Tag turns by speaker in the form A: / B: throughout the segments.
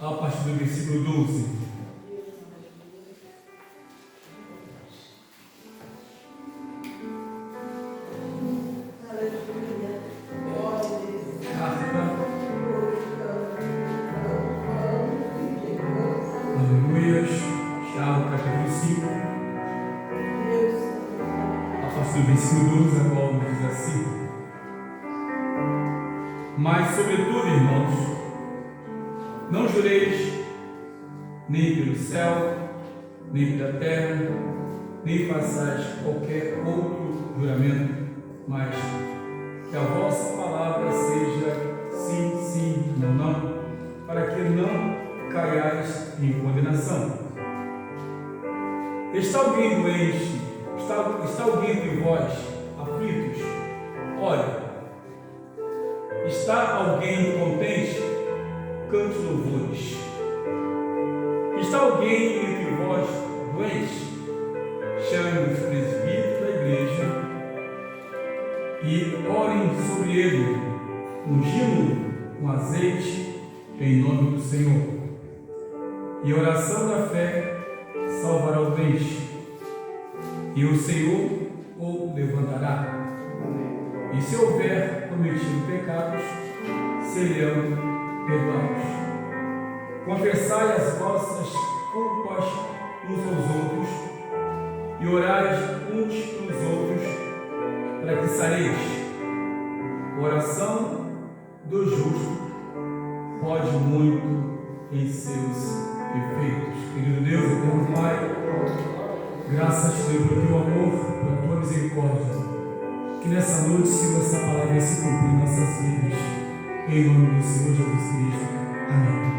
A: a partir do versículo 12. Do versículo 12 a qual diz assim: mas sobretudo, irmãos, não jureis nem pelo céu, nem pela terra, nem façais qualquer outro juramento, mas que a vossa palavra seja sim, sim, não, não, para que não caiais em condenação. Está alguém doente? Está alguém entre vós aflitos? Olha, está alguém contente? Cante louvores. Está alguém entre vós doente? Chame os presbíteros da igreja e orem sobre ele, ungindo com azeite em nome do Senhor. E a oração da fé salvará o doente, e o Senhor o levantará. E se houver cometido pecados, serão perdoados. Confessai as vossas culpas uns aos outros e orai uns pelos outros, para que sareis. A oração do justo pode muito em seus efeitos. Querido Deus, eterno Pai, graças a Deus pelo teu amor, pela tua misericórdia. Que nessa noite, Senhor, essa palavra se cumpra em nossas vidas. Em nome do Senhor Jesus Cristo. Amém.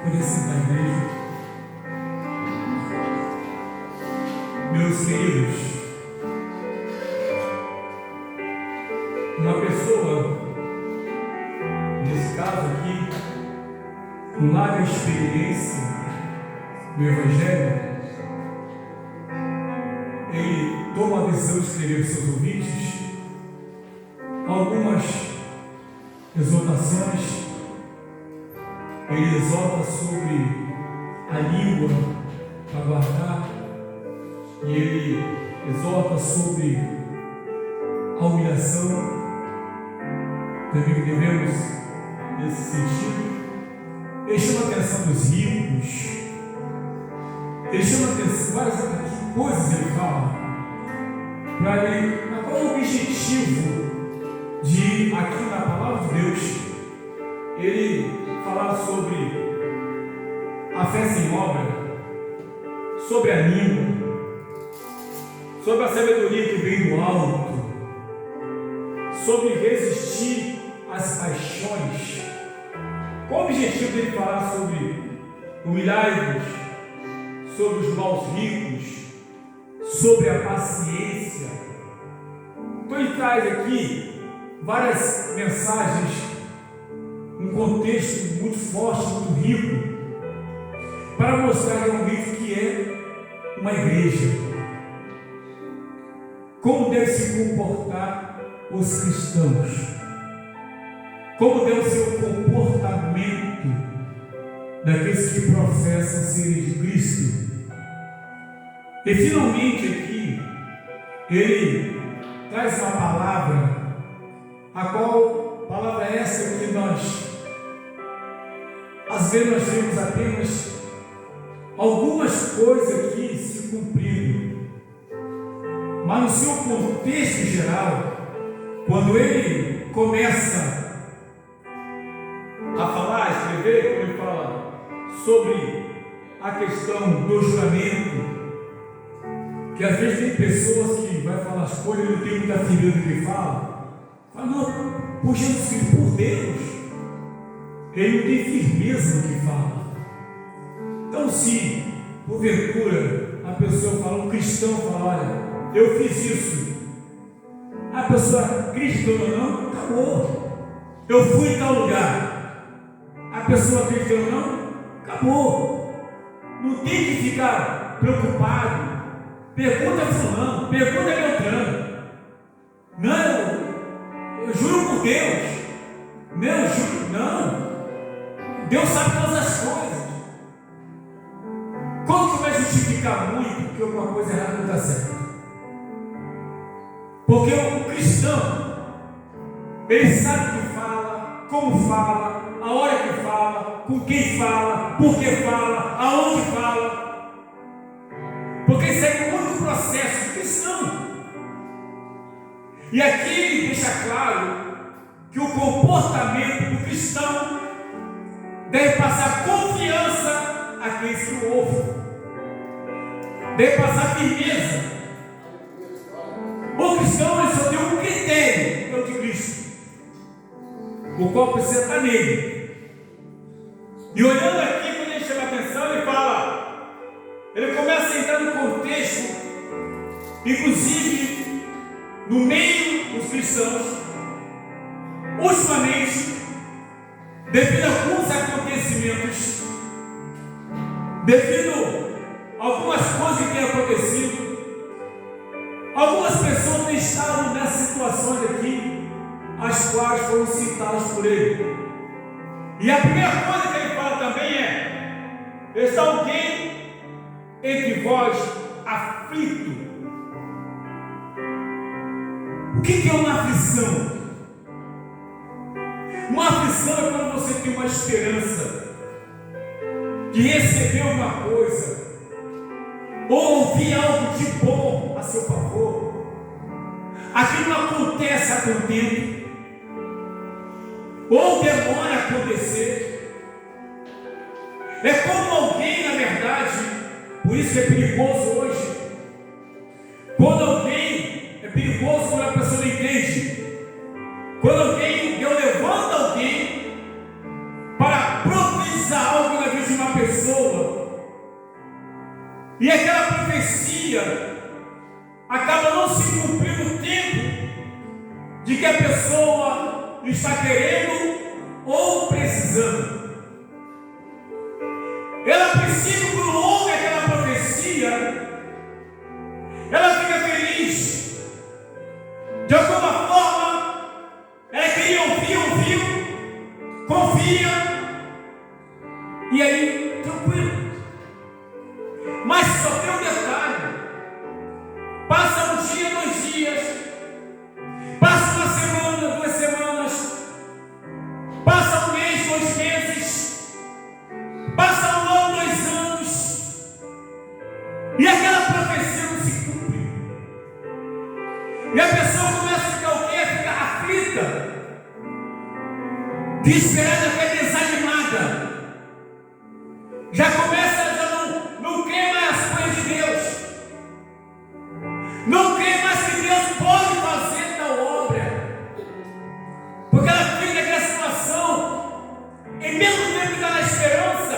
A: Por esse da igreja, meus queridos, uma pessoa, nesse caso aqui, com larga experiência do Evangelho, ele toma a decisão de escrever para os seus ouvintes algumas exortações. Ele exorta sobre a língua para guardar, e ele exorta sobre a humilhação. Também devemos, nesse sentido, ele chama a atenção dos ricos, ele chama a atenção, várias coisas ele fala, para ele, qual é o objetivo de, aqui na palavra de Deus, ele falar sobre a fé sem obra, sobre a língua, sobre a sabedoria que vem do alto, sobre resistir às paixões. Qual o objetivo dele falar sobre humilhai-vos, sobre os maus ricos, sobre a paciência? Então ele traz aqui várias mensagens, um contexto muito forte, muito rico, para mostrar realmente o que é uma igreja, como deve se comportar os cristãos, como deve ser o comportamento daqueles que professam serem de Cristo. E finalmente aqui ele traz uma palavra, a qual palavra é essa que nós às vezes nós vemos apenas algumas coisas aqui se cumprindo, mas no seu contexto geral, quando ele começa a falar, a escrever, quando ele fala sobre a questão do juramento, que às vezes tem pessoas que vai falar as coisas e não tem muita firmeza do que fala, não, por Jesus Cristo, por Deus, ele não tem firmeza no que fala. Então, se porventura a pessoa fala, um cristão fala, olha, eu fiz isso, a pessoa, cristã ou não, acabou. Eu fui em tal lugar, a pessoa cristã ou não, acabou. Não tem que ficar preocupado. Pergunta a fulano, pergunta a Beltrano. Não, eu juro por Deus. Não, eu juro, não. Deus sabe o cristão, ele sabe o que fala, como fala, a hora que fala, com quem fala, por que fala, aonde fala. Porque isso é o único processo cristão. E aqui ele deixa claro que o comportamento do cristão deve passar confiança àqueles que o ouvem, deve passar firmeza. O cristão ele só tem um critério, que é o de Cristo, o qual precisa estar nele. E olhando aqui, quando ele chama a atenção, ele fala, ele começa a entrar no contexto, inclusive no meio dos cristãos, ultimamente, devido a alguns acontecimentos, devido a algumas coisas que têm acontecido, algumas pessoas têm estado nessas situações aqui, as quais foram citadas por ele. E a primeira coisa que ele fala também é: está alguém entre vós aflito? O que é uma aflição? Uma aflição é quando você tem uma esperança de receber uma coisa, ou ouvir algo de bom a seu favor. Aquilo não acontece a todo tempo, ou demora a acontecer. É como alguém, na verdade, por isso é perigoso hoje, quando alguém, é perigoso quando a pessoa não entende. Quando alguém, Deus levanta alguém para profetizar algo na vida de uma pessoa, e aquela profecia acaba não se cumprindo no tempo de que a pessoa está querendo ou precisando. Ela precisa, quando ouve aquela profecia, ela fica feliz. De alguma forma, ela queria ouvir, confia, e aí, tranquilo. Mas só tem um detalhe: passa um dia, 2 dias, passa uma semana, 2 semanas, passa um mês, 2 meses, passa um ano, 2 anos, e aquela profecia não se cumpre. E a pessoa começa a ficar o quê? Ficar aflita, desesperada, até desanimada. Já começa, não crê mais as coisas de Deus, não crê mais que Deus pode fazer tal obra, porque ela fica naquela situação, e mesmo tempo que está na esperança,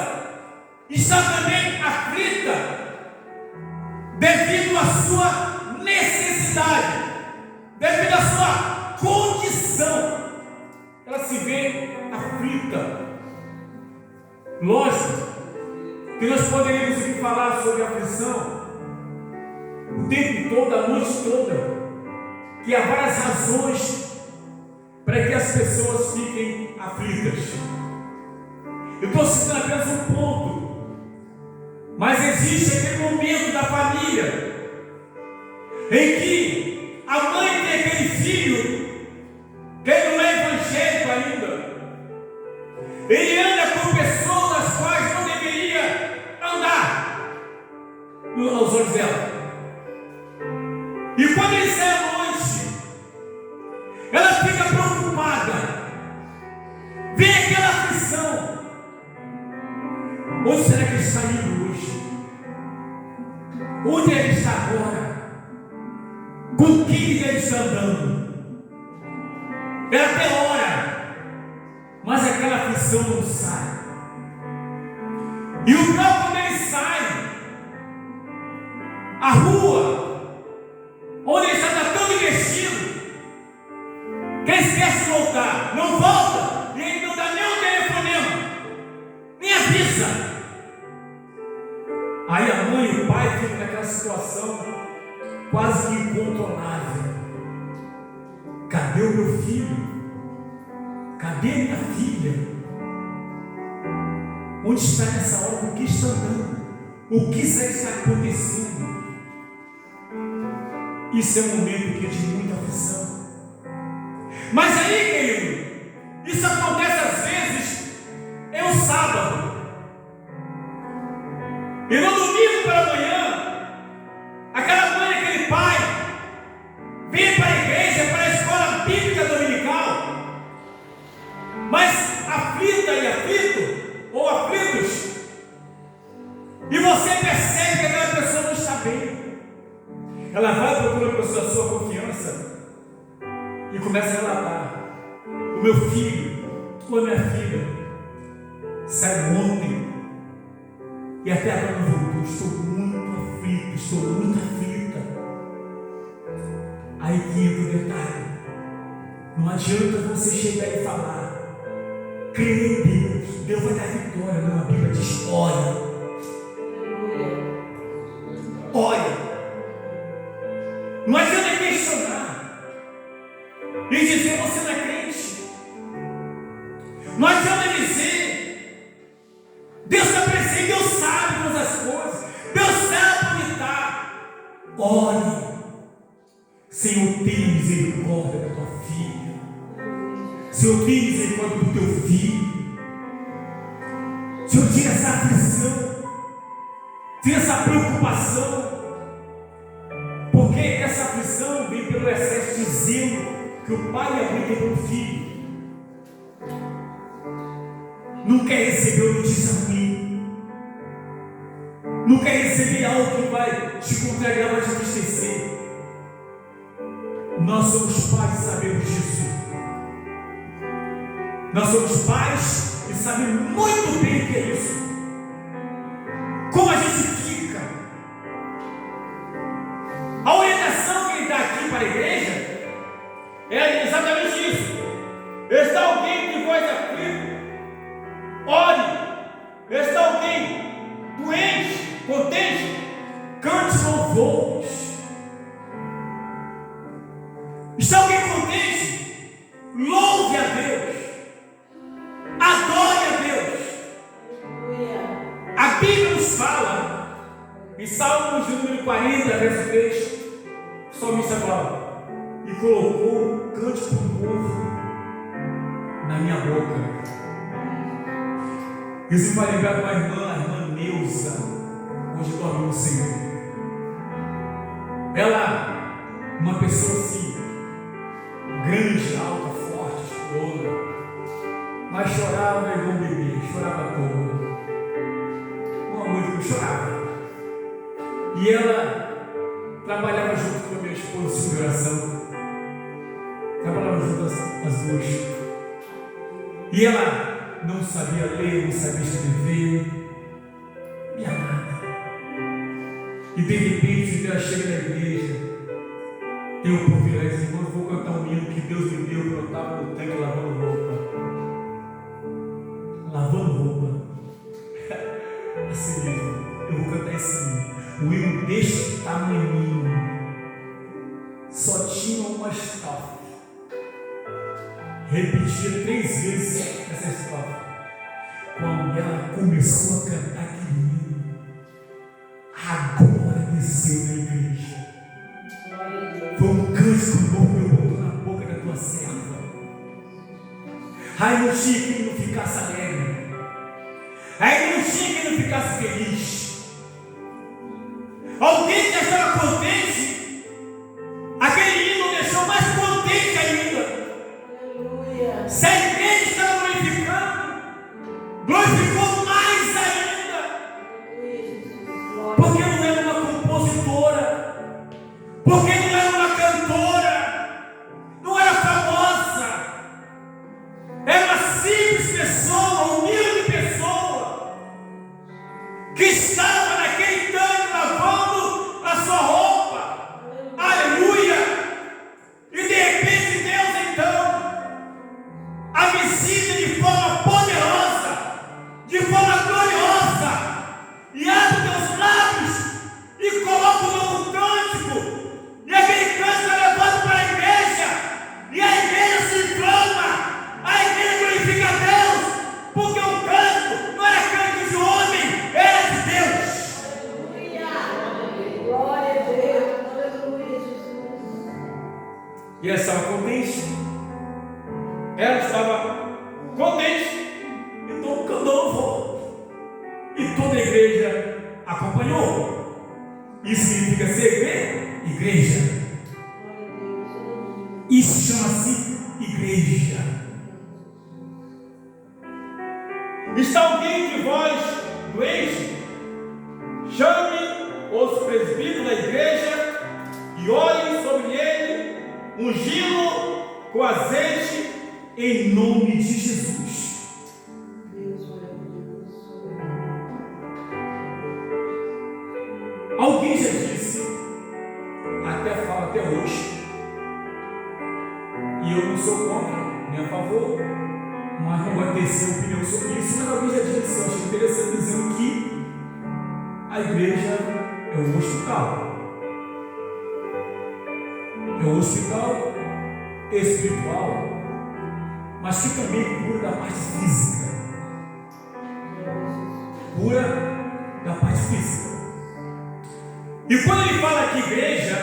A: está também aflita, devido à sua necessidade, devido à sua condição, ela se vê aflita. Lógico que nós poderíamos aqui falar sobre a aflição o tempo todo, a noite toda, que há várias razões para que as pessoas fiquem aflitas. Eu estou citando apenas um ponto, mas existe aquele momento da família em que a mãe tem aquele filho que ele não é evangélico ainda, ele anda com pessoas das quais não deveria andar aos olhos dela. E quando ele sai à noite, ela fica preocupada, vem aquela aflição: onde será que ele está indo hoje? Onde ele está agora? Com quem ele está andando? Ela até ora, mas aquela aflição não sai. E o pior, quando ele sai, a rua onde ele está tão investido, que ele esquece de voltar, não volta, e ele não dá nem um telefonema, nem avisa. Aí a mãe e o pai ficam naquela situação quase que incontrolável: cadê o meu filho? Cadê minha filha? Onde está nessa hora? O que está andando? O que está acontecendo? Isso é um momento que é de muita aflição. aflição. Mas aí, querido, isso acontece às vezes é o sábado. E no domingo pela manhã, aquela mãe, aquele pai, vem para a igreja, para a escola bíblica dominical, mas aflita e aflito, ou aflitos, e você percebe que aquela pessoa não está bem. Ela vai procurar a pessoa da sua confiança e começa a relatar: o meu filho, ou a minha filha, saiu ontem e até agora não voltou. Estou muito aflito, estou muito aflita. Aí que entra o detalhe: não adianta você chegar e falar, crê em Deus, Deus vai dar vitória. Não, a Bíblia diz: olha. Olha. Não adianta questionar e dizer você não é crente. Não adianta dizer Deus está presente, Deus sabe todas as coisas, Deus sabe onde está. Ore, Senhor, tenha misericórdia da tua filha. Senhor, tenha misericórdia do teu filho. Senhor, tira essa aflição, tira essa preocupação. Porque essa aflição vem pelo excesso de zelo que o pai e a mãe têm pelo filho. Não quer receber uma notícia ruim. Não quer receber algo que vai te contrariar, vai te entristecer. Nós somos pais e sabemos disso. Nós somos pais e sabemos muito bem o que é isso. Como a gente fica. A orientação que ele dá aqui para a igreja é exatamente isso. Está alguém de voz aflita? Ore. Está alguém doente, contente? Cante louvores. Está alguém contente? Louve a Deus. Adore a Deus. A Bíblia nos fala, em Salmos de número 40, verso 3, o salmista fala: e colocou um cântico novo na minha boca. Isso vai lembrar de uma irmã, a irmã Neuza, hoje dorme no Senhor. Ela, uma pessoa assim, grande, alta, forte, toda, mas chorava igual um bebê, chorava toda. Uma música, chorava. E ela trabalhava junto com a minha esposa de oração. Trabalhava junto as duas. E ela não sabia ler, não sabia escrever, e nada. E de repente ela chega na igreja, tem um privilégio, irmão, eu vou cantar um hino que Deus me deu, eu estava no tanque lavando roupa. Lavando roupa. Assim mesmo, eu vou cantar esse hino. O hino deste tamanho só tinha uma estrofe. Repetia 3 vezes essa estrofe. Quando ela começou a cantar aquele hino, agora desceu na igreja. Foi um cântico novo que eu botou na boca da tua serva. Aí não tinha que não ficasse alegre. Aí não tinha que não ficasse feliz. Alguém que estava contente, aquele hino deixou mais contente ainda. Aleluia. Se a igreja estava glorificando, glorificou mais ainda. Porque não era uma compositora, porque não era uma cantora, não era famosa, era uma simples pessoa, humilde pessoa, que estava naquele tanque lavando a sua roupa. contente. Ela estava contente. Então cantou louvor. E toda a igreja acompanhou. Isso significa ser igreja. Isso chama-se igreja. Está alguém de vós doente? Chame os presbíteros da igreja e olhem sobre ele, ungi-lo com azeite em nome de Jesus. Alguém já disse, até fala até hoje, e eu não sou contra, nem a favor, mas não vou tecer opinião sobre isso, mas alguém já disse, eu acho interessante, dizendo que a igreja é um hospital. É um hospital espiritual, mas que também cura da parte física. Cura da parte física. E quando ele fala aqui igreja,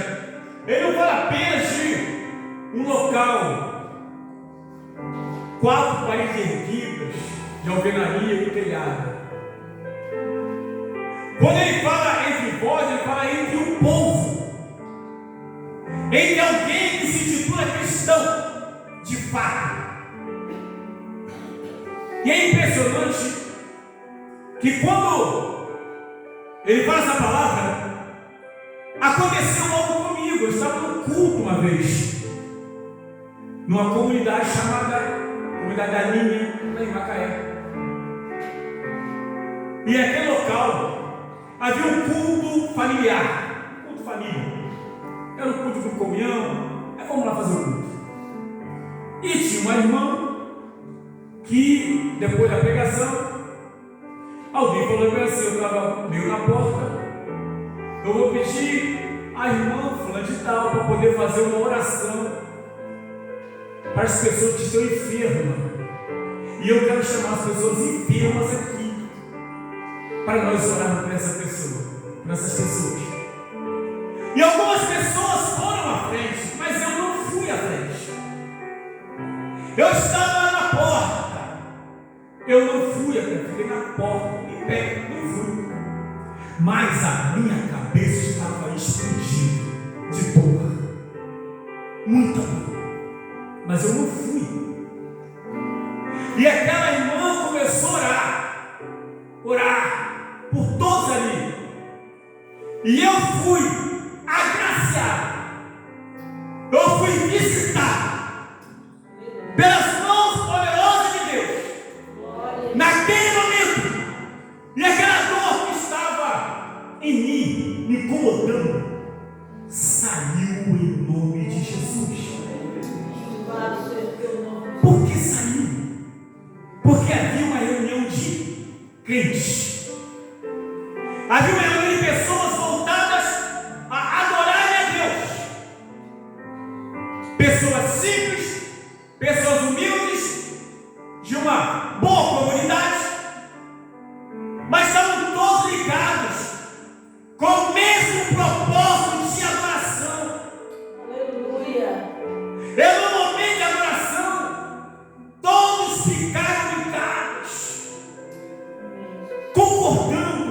A: ele não fala apenas de um local, 4 paredes erguidas, de alvenaria e telhado. Quando ele fala entre vós, ele fala entre o povo, entre alguém que se intitula cristão, de fato. E é impressionante que quando ele fala essa palavra, aconteceu algo comigo. Eu estava no culto uma vez, numa comunidade chamada Comunidade da Linha, lá em Macaé. E aquele local havia um culto familiar, culto família. Era um culto de comunhão. Aí vamos lá fazer o culto. E tinha uma irmã que, depois da pregação, alguém falou para mim assim, eu estava meio na porta, eu vou pedir a irmã fulana de tal para poder fazer uma oração para as pessoas que estão enfermas. E eu quero chamar as pessoas enfermas aqui para nós orarmos por essa pessoa, por essas pessoas. E algumas pessoas foram à frente, mas eu não fui à frente. Eu estava na porta. Eu não fui à frente, fiquei na porta, em pé, não fui. Mas a minha cabeça estava explodindo de dor, muita dor. Mas eu não fui. E aquela irmã começou a orar por todos ali. E eu fui agraciado. Eu fui visitado pelas mãos poderosas de Deus. Naquele momento. E aquela dor que estava em mim, me incomodando, saiu em nome de Jesus. Por que saiu? Porque havia uma reunião de crentes. Havia uma reunião de pessoas voltadas a adorarem a Deus. Pessoas simples, pessoas humildes, de uma boa comunidade, mas estavam todos ligados com o mesmo propósito de adoração.
B: Aleluia.
A: E no momento de adoração, todos ficaram ligados, concordando.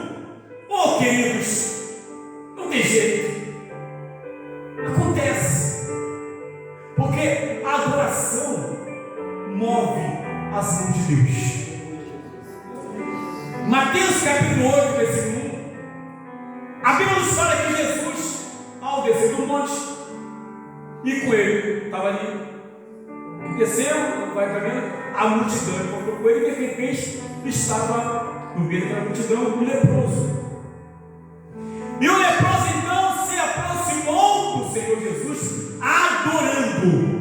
A: Oh, queridos, não tem jeito. Acontece. Porque a adoração move as mãos de Deus. Mateus capítulo 8, versículo 1. A Bíblia nos fala que Jesus, ao descer do monte, e com ele, estava ali, desceu, vai caminhando, a multidão encontrou com ele, e de repente estava no meio daquela multidão um leproso. E o leproso então se aproximou do Senhor Jesus, adorando.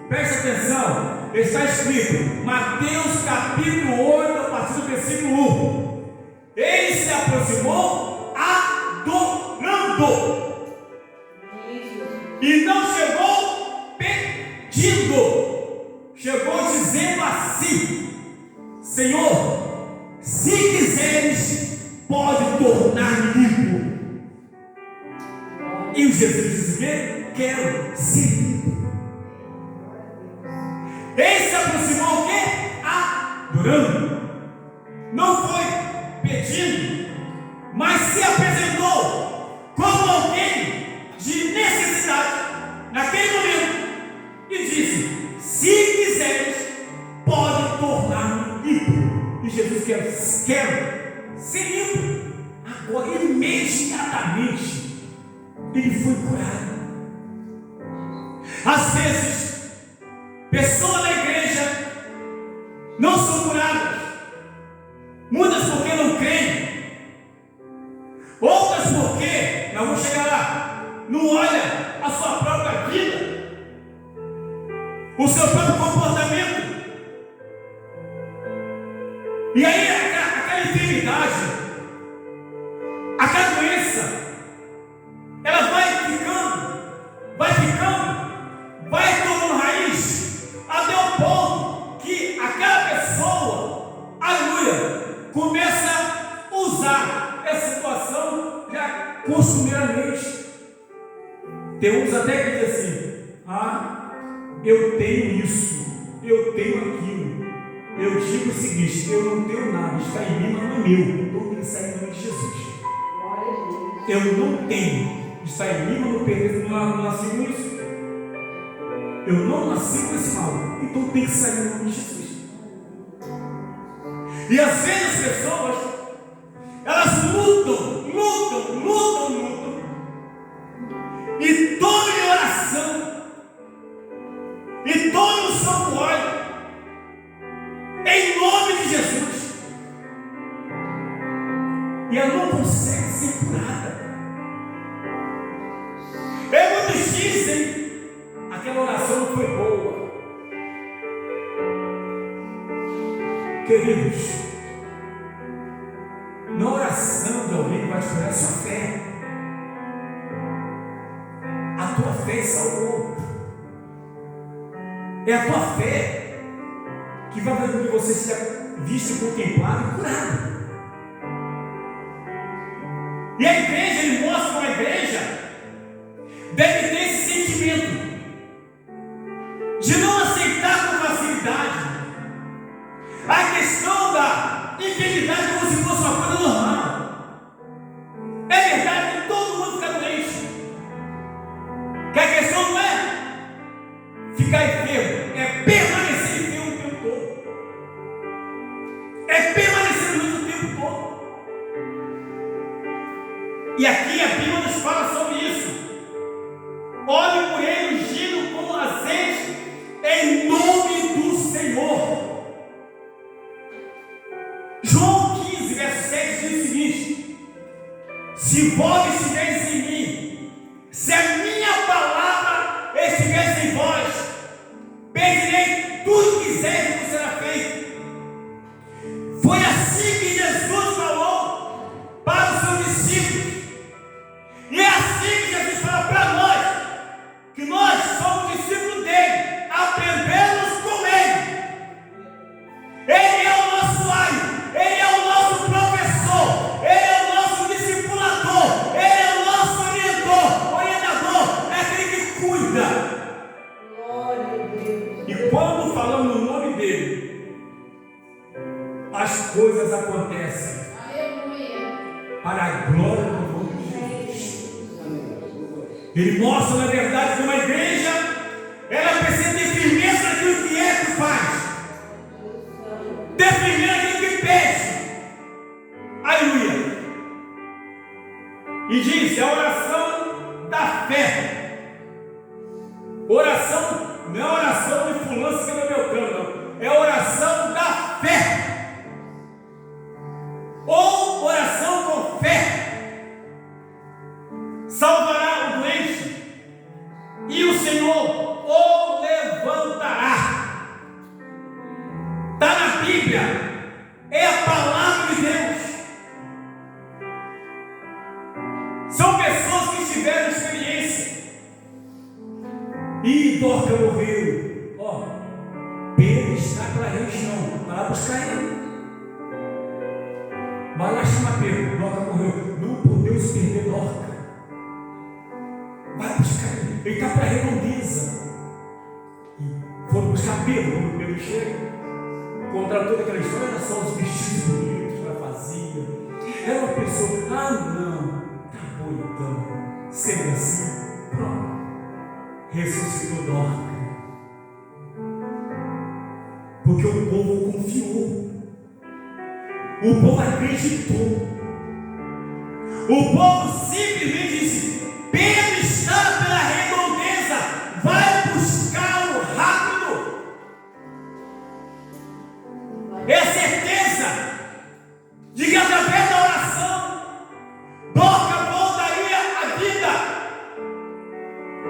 A: Preste atenção, está escrito, Mateus capítulo 8, a partir do versículo 1. Ele se aproximou adorando. E não chegou pedindo, chegou dizendo assim: Senhor, se quiseres, pode tornar-me limpo. E Jesus disse: quero ser limpo. Ele se aproximou o quê? Adorando. Não foi pedindo, mas se apresentou como alguém de necessidade naquele momento e disse: se quiseres, pode tornar-me limpo. E Jesus quer ser limpo. Agora, imediatamente, ele foi curado. Às vezes, pessoas da igreja não são curadas, muitas porque não creem, outras porque, nós vamos chegar lá, não olha a sua própria vida, o seu próprio comportamento. E aí aquela enfermidade, aquela doença, ela vai tomando raiz, até o ponto que aquela pessoa, aleluia, começa a usar essa situação já costumeiramente. Tem uns até que dizem assim: eu tenho isso, eu tenho aquilo. Eu digo o seguinte: eu não tenho nada, está em mim, não é meu. Então tem que sair em nome de Jesus. Eu não tenho, está em mim, mas não pertenço, não nasci com isso. Eu não nasci com esse mal, então tem que sair em nome de Jesus. E às vezes as pessoas, elas lutam, e toda em oração, e todo no santuário, em nome de Jesus, e ela não consegue ser curada. Muitos dizem: aquela oração não foi boa. Queridos, na oração de alguém que vai te curar, é a sua fé. A tua fé salvou. É a tua fé que vai fazer com que você seja visto, contemplado e curado. E a igreja, ele mostra como a igreja deve ter esse sentimento de não aceitar com facilidade a questão da enfermidade como se fosse uma coisa normal. É verdade que todo mundo fica doente, que a questão não é ficar enfermo, é permanecer enfermo o tempo todo, é permanecer doente o tempo todo. E aqui a Bíblia nos fala sobre isso. Ore por ele, ungido com azeite, em nome do Senhor. João 15, verso 7 diz o seguinte: se vós estiveres em mim, se a minha palavra estiver em vós, pedirei tudo que quiseres que será feito. Foi assim que Jesus falou para os seus discípulos. E é assim que Jesus fala para nós, que nós somos discípulos dele, aprendemos com ele. Ele é o nosso pai, ele é o nosso professor, ele é o nosso discipulador, ele é o nosso orientador, é aquele que cuida.
B: Glória a Deus.
A: E quando falamos no nome dele, as coisas acontecem.
B: Aleluia.
A: Para a glória do nome de Jesus. Ele mostra, na verdade, que uma igreja, ela precisa ter firmeza naquilo que é que faz, ter firmeza naquilo que pede. Aleluia. E diz: é a oração da fé. Oração não é oração de fulano que é meu cano, não. É oração da fé, ou oração com fé. Salvará o doente, e o Senhor o levantará. Está na Bíblia, é a palavra de Deus. São pessoas que tiveram experiência. E Dorca morreu. Ó, Pedro está pela região, vai lá buscar ele. Vai lá chamar Pedro. Dorca morreu. Não podemos perder Dorca. Vai buscar ele. Ele está para a redondeza. E foram buscar Pedro, quando Pedro chega, contra toda aquela história, era só os vestidos bonitos que ela fazia. Era uma pessoa, não, tá bom então, sendo assim, pronto, ressuscitou Dorcas. Porque o povo confiou, o povo acreditou, o povo simplesmente disse: Pedro está pela redondeza, vai buscá-lo rápido. É a certeza de que através da oração Dorcas voltaria à vida,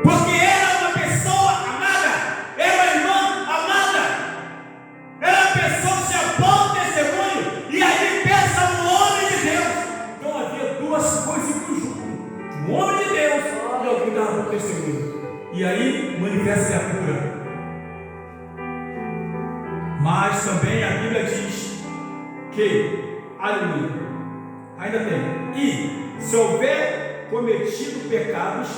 A: porque era uma pessoa amada, era uma irmã amada, era uma pessoa que tinha bom testemunho, e aí pensa no homem de Deus. Então havia duas coisas em conjunto: um homem de Deus e alguém que dava bom testemunho, e aí manifesta a cura. Mas também a Bíblia diz que, aleluia, ainda tem, e se houver cometido pecados,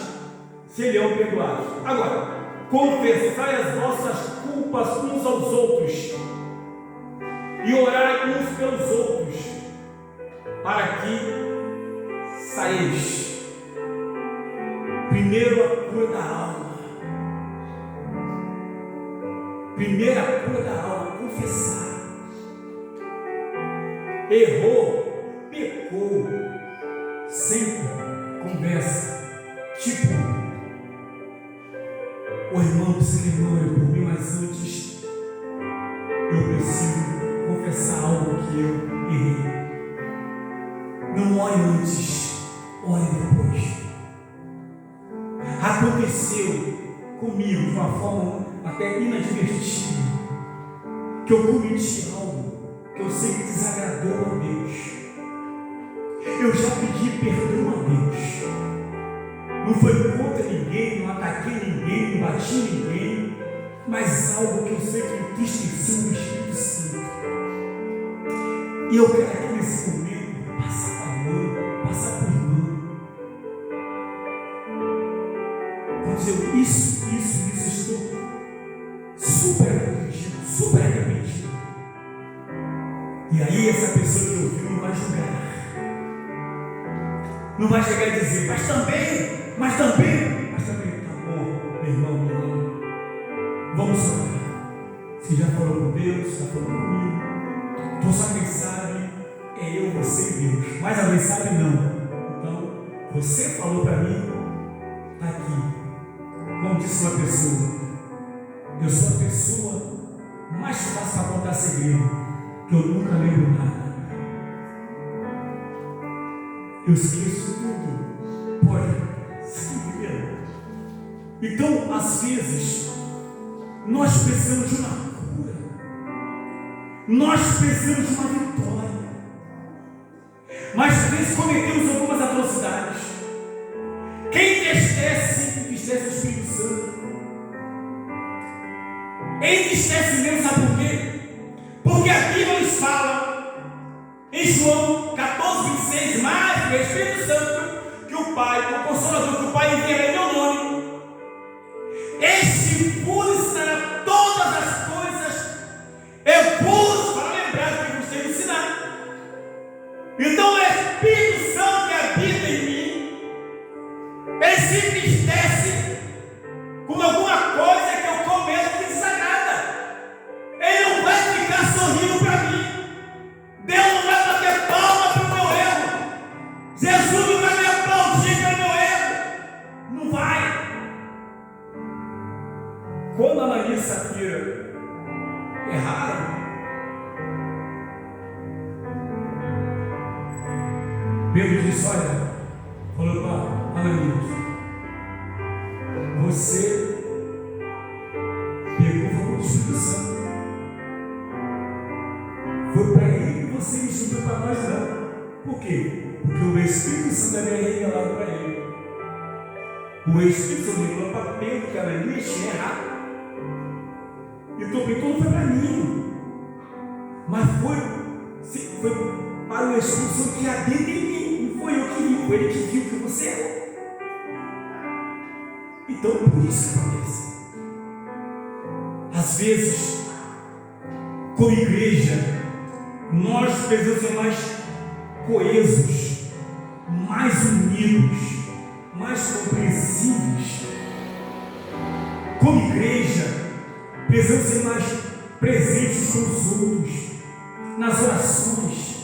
A: serão perdoados. Agora, confessai as vossas culpas uns aos outros e orai uns pelos outros, para que saíis. Primeiro a cura da alma. Primeira cura da alma, confessar. Errou, pecou, sempre conversa. Tipo, o irmão precisa, irmão, eu por mim, mas antes eu preciso confessar algo que eu errei. Não ore antes, ore depois. Aconteceu comigo de uma forma até inadvertida, que eu cometi algo que eu sei que desagradou a Deus. Eu já pedi perdão a Deus. Não foi contra ninguém, não ataquei ninguém, não bati ninguém, mas algo que eu sei que entristeceu o Espírito Santo. E eu quero aqui nesse momento passar a mão, passar por mão. Quando dizer isso, estou super arrependido, super arrependido. E aí essa pessoa que ouviu não vai julgar. Não vai chegar e dizer, mas também, tá bom, meu irmão, minha irmã. Vamos orar. Se já falou com Deus, já falou comigo. Então só quem sabe é eu, você e Deus. Mas alguém sabe não. Então, você falou para mim, está aqui. Como disse uma pessoa, eu sou a pessoa mais fácil para contar segredo, que eu nunca lembro nada. Eu esqueço tudo. Pode ser entendeu? Então, às vezes, nós precisamos de uma cura. Nós precisamos de uma vitória. Mas às vezes cometemos algumas atrocidades. Quem entristece o Espírito Santo. Entristece mesmo, sabe por quê? Porque a Bíblia nos fala em João 14:26, mais o Espírito Santo, que o Pai, o Consolador, que o Pai enviará em meu nome, este vos ensinará todas as coisas. Eu vos para lembrar o que vos tenho ensinado. Então o Espírito Santo que habita em mim, ele se entristece com alguma coisa que eu cometo que desagrada. Ele não vai ficar sorrindo para mim. Deus não vai bater palma para o meu erro. Jesus não vai me aplaudir para o meu erro. Não vai. Quando Ananias e Safira erraram, Pedro disse, olha, falou para Ananias, você pegou fogo do Espírito Santo. Foi para ele que você me juntou para nós, não. Por quê? Porque o Espírito Santo havia revelado para ele. O Espírito Santo revelou para Pedro que Ananias tinha errado. Então não foi para mim, mas foi para o Espírito Santo que habita em mim. Não foi eu que vi, foi ele que viu que você errou. Então, por isso que acontece. Às Às vezes, como igreja, nós precisamos ser mais coesos, mais unidos, mais compreensíveis. Como igreja, precisamos ser mais presentes com os outros, nas orações,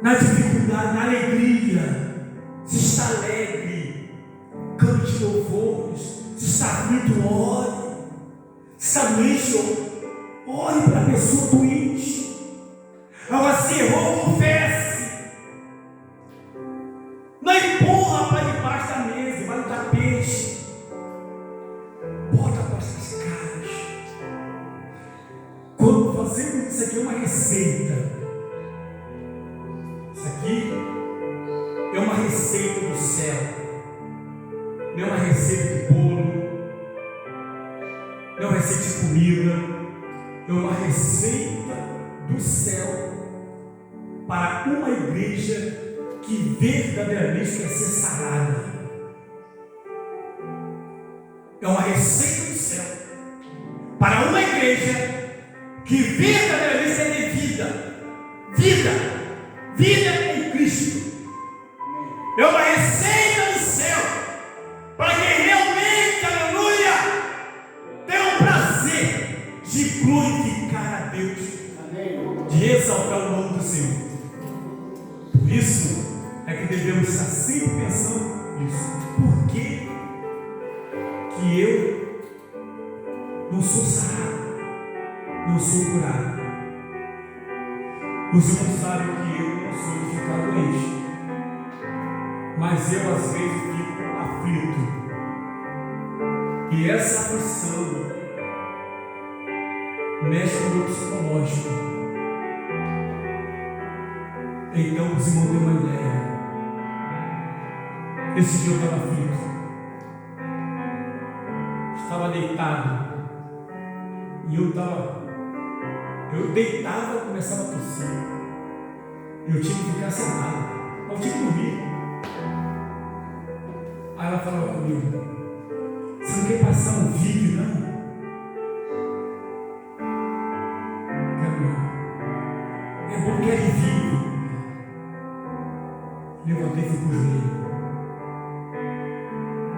A: na dificuldade, na alegria. Se está alegre, cante louvores. Se está aflito, ore. Se está doente, ore para a pessoa doente. Agora, se errou, confesse. Não empurra para debaixo da mesa, vai no tapete. Bota para as caras. Quando fazemos isso aqui, é uma receita. Isso aqui é uma receita do céu. Não é uma receita de bolo, não é uma receita de comida, é uma receita do céu para uma igreja que verdadeiramente quer ser sarada. É uma receita do céu para uma igreja que verdadeiramente é de vida em Cristo. É uma receita do céu para quem realmente, aleluia, tem o prazer de glorificar a Deus, de exaltar o nome do Senhor. Por isso é que devemos estar sempre pensando nisso. Por que eu não sou sarado, não sou curado? Os irmãos sabem que eu não sou de ficar doente, mas eu às vezes fico aflito. E essa aflição mexe com o meu psicológico. Então os irmãos têm uma ideia. Esse dia eu estava aflito. Estava deitado. E eu deitava e começava a tossir. Eu tinha que ficar sentado. Eu tinha que dormir. Aí ela falava comigo: você não quer passar um vídeo, não? Quero não. É bom que alivie. Levantei e fui para o joelho.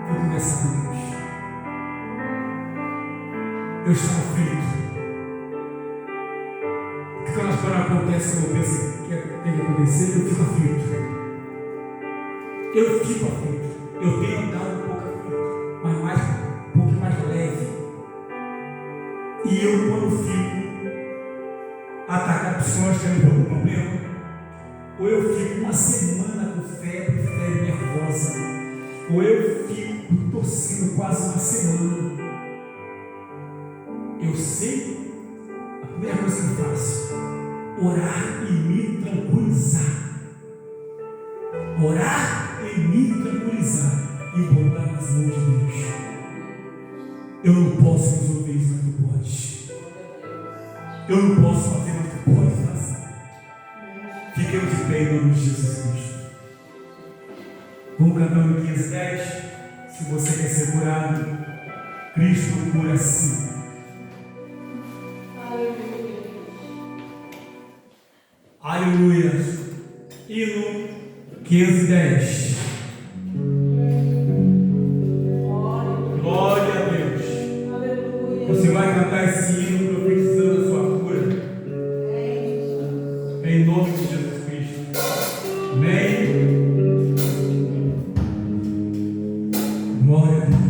A: Fui conversar com Deus. Eu estava aflito. Porque quando acontece como eu penso que tem que acontecer, eu fico aflito. Eu tenho andado um pouco aflito, mas um pouco mais leve. E eu, quando fico atacado psicologicamente por algum problema, ou eu fico uma semana com febre nervosa, ou eu fico tossindo quase uma semana, eu sei, a primeira coisa que eu faço: orar e me tranquilizar. Orar e me tranquilizar e botar nas mãos de Deus. Eu não posso resolver isso, mas tu pode. Eu não posso fazer, mas tu pode fazer. Fiquemos de pé em nome de Jesus Cristo. Vamos cantar no 510. Se você quer ser curado, Cristo cura sim. Aleluia. Hino 510. Glória a Deus. Aleluia. Você vai cantar esse hino profetizando a sua cura. Em nome de Jesus Cristo. Amém. Glória a Deus.